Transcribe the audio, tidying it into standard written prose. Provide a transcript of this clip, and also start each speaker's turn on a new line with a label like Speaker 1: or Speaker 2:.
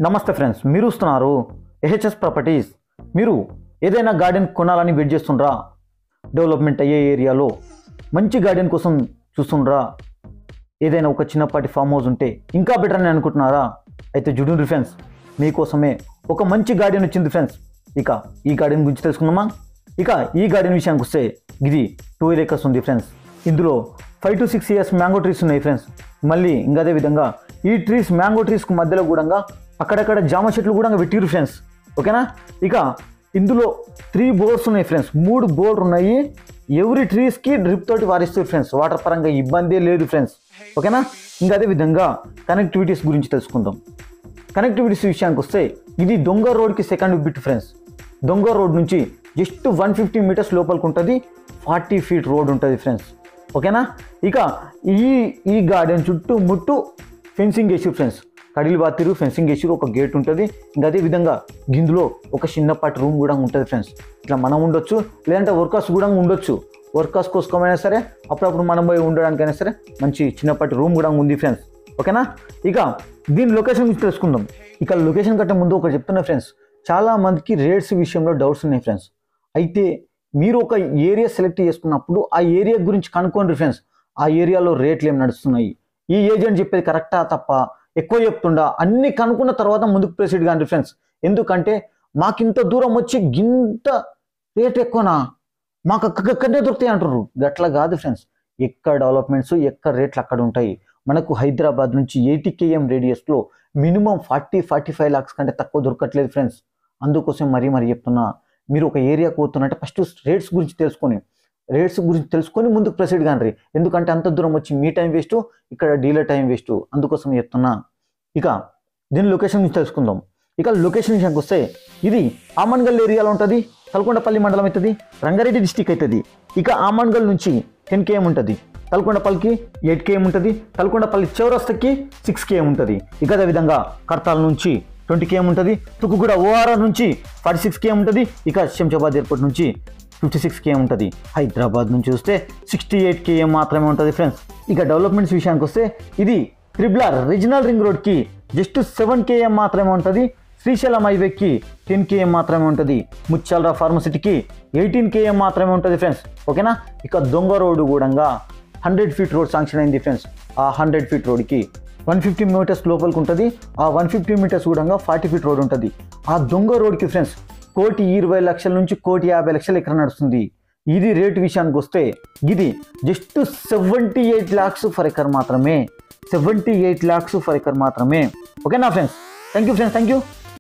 Speaker 1: నమస్తే ఫ్రెండ్స్, మీరు చూస్తున్నారు ఏహెచ్ఎస్ ప్రాపర్టీస్. మీరు ఏదైనా గార్డెన్ కొనాలని వెయిట్ చేస్తుండ్రా? డెవలప్మెంట్ అయ్యే ఏరియాలో మంచి గార్డెన్ కోసం చూస్తుండ్రా? ఏదైనా ఒక చిన్నపాటి ఫామ్ హౌస్ ఉంటే ఇంకా బెటర్ అని అనుకుంటున్నారా? అయితే చూడండి ఫ్రెండ్స్, మీకోసమే ఒక మంచి గార్డెన్ వచ్చింది ఫ్రెండ్స్. ఇక ఈ గార్డెన్ గురించి తెలుసుకుందామా? ఇక ఈ గార్డెన్ విషయానికి వస్తే ఇది 12 acres ఉంది ఫ్రెండ్స్. ఇందులో 5 to 6 years మ్యాంగో ట్రీస్ ఉన్నాయి ఫ్రెండ్స్. మళ్ళీ ఇంకా అదే విధంగా ఈ ట్రీస్ మ్యాంగో ట్రీస్కు మధ్యలో కూడా అక్కడక్కడ జామ చెట్లు కూడా పెట్టిరు ఫ్రెండ్స్. ఓకేనా? ఇక ఇందులో 3 బోర్స్ ఉన్నాయి ఫ్రెండ్స్. 3 బోర్లు ఉన్నాయి. ఎవ్రీ ట్రీస్కి డ్రిప్ తోటి వారిస్తారు ఫ్రెండ్స్. వాటర్ పరంగా ఇబ్బంది లేదు ఫ్రెండ్స్. ఓకేనా? ఇంకా అదే విధంగా కనెక్టివిటీస్ గురించి తెలుసుకుందాం. కనెక్టివిటీస్ విషయానికి వస్తే ఇది దొంగ రోడ్కి సెకండ్ బిట్ ఫ్రెండ్స్. దొంగ రోడ్ నుంచి జస్ట్ 150 meters లోపలికి ఉంటుంది. 40 feet రోడ్ ఉంటుంది ఫ్రెండ్స్. ఓకేనా? ఇక ఈ గార్డెన్ చుట్టూ ముట్టు ఫెన్సింగ్ వేసి ఫ్రెండ్స్. కడిలు బాతిరు ఫెన్సింగ్ వేసి ఒక గేట్ ఉంటుంది. ఇంకా అదే విధంగా ఇందులో ఒక చిన్నపాటి రూమ్ కూడా ఉంటుంది ఫ్రెండ్స్. ఇట్లా మనం ఉండొచ్చు, లేదంటే వర్కర్స్ కూడా ఉండొచ్చు. వర్కర్స్ కోసమైనా సరే, అప్పుడప్పుడు మనం పోయి ఉండడానికైనా సరే మంచి చిన్నపాటి రూమ్ కూడా ఉంది ఫ్రెండ్స్. ఓకేనా? ఇక దీని లొకేషన్ గురించి తెలుసుకుందాం. ఇక లొకేషన్ కంటే ముందు ఒకటి చెప్తున్నా ఫ్రెండ్స్, చాలా మందికి రేట్స్ విషయంలో డౌట్స్ ఉన్నాయి ఫ్రెండ్స్. అయితే మీరు ఒక ఏరియా సెలెక్ట్ చేసుకున్నప్పుడు ఆ ఏరియా గురించి కనుక్కోండి ఫ్రెండ్స్. ఆ ఏరియాలో రేట్లు ఏం నడుస్తున్నాయి, ఈ ఏజెంట్ చెప్పేది కరెక్టా తప్ప, ఎక్కువ చెప్తుండా, అన్ని కనుక్కున్న తర్వాత ముందుకు ప్రొసీడ్ కాండి ఫ్రెండ్స్. ఎందుకంటే మాకు ఇంత దూరం వచ్చి గింత రేట్ ఎక్కువనా, మాకు అక్కడనే దొరుకుతాయి అంటారు. గట్లా కాదు ఫ్రెండ్స్. ఎక్కడ డెవలప్మెంట్స్ ఎక్కడ రేట్లు అక్కడ ఉంటాయి. మనకు హైదరాబాద్ నుంచి 80 km రేడియస్లో మినిమం 40-45 lakhs కంటే తక్కువ దొరకట్లేదు ఫ్రెండ్స్. అందుకోసం మరీ చెప్తున్నా, మీరు ఒక ఏరియా పోతున్నట్టే ఫస్ట్ రేట్స్ గురించి తెలుసుకొని ముందుకు ప్రొసీడ్ కాండి. ఎందుకంటే అంత దూరం వచ్చి మీ టైం వేస్ట్, ఇక్కడ డీలర్ టైం వేస్ట్. అందుకోసం చెప్తున్నా. ఇక దీని లొకేషన్ గురించి తెలుసుకుందాం. ఇక లొకేషన్ విషయానికి వస్తే ఇది ఆమన్గల్ ఏరియాలో ఉంటుంది. తలకొండపల్లి మండలం అవుతుంది, రంగారెడ్డి డిస్టిక్ అవుతుంది. ఇక ఆమన్గల్ నుంచి 10 km ఉంటుంది, తలకొండపల్లికి 8 km ఉంటుంది, తలకొండపల్లి చౌరస్తకి 6 km ఉంటుంది. ఇక అదేవిధంగా కర్తాల నుంచి 20 km ఉంటుంది, తుక్కుగూడ ఓఆర్ఆర్ నుంచి 46 km ఉంటుంది. ఇక శంషాబాద్ ఎయిర్పోర్ట్ నుంచి 56 km ఉంటుంది. హైదరాబాద్ నుంచి చూస్తే 68 km మాత్రమే ఉంటుంది ఫ్రెండ్స్. ఇక డెవలప్మెంట్స్ విషయానికి వస్తే ఇది త్రిబుల్ రీజనల్ రింగ్ రోడ్కి జస్ట్ 7 km మాత్రమే ఉంటుంది. శ్రీశైలం హైవేకి 10 km మాత్రమే ఉంటుంది. ముచ్చాలరా ఫార్మసిటీకి 18 km మాత్రమే ఉంటుంది ఫ్రెండ్స్. ఓకేనా? ఇక దొంగ రోడ్డు కూడా 100 feet రోడ్ శాంక్షన్ అయింది ఫ్రెండ్స్. ఆ 100 feet రోడ్కి 150 meters లోపలికి ఉంటుంది. ఆ 150 meters కూడా 40 feet రోడ్ ఉంటుంది. ఆ దొంగ రోడ్కి ఫ్రెండ్స్ 1,20,00,000 నుంచి 1,50,00,000 ఎకరం నడుస్తుంది. ఇది రేటు విషయానికి వస్తే ఇది జస్ట్ 78 lakhs ఫర్ ఎకర్ మాత్రమే. 78 lakhs ఫర్ ఎకర్ మాత్రమే. ఓకేనా friends? Thank you friends, thank you.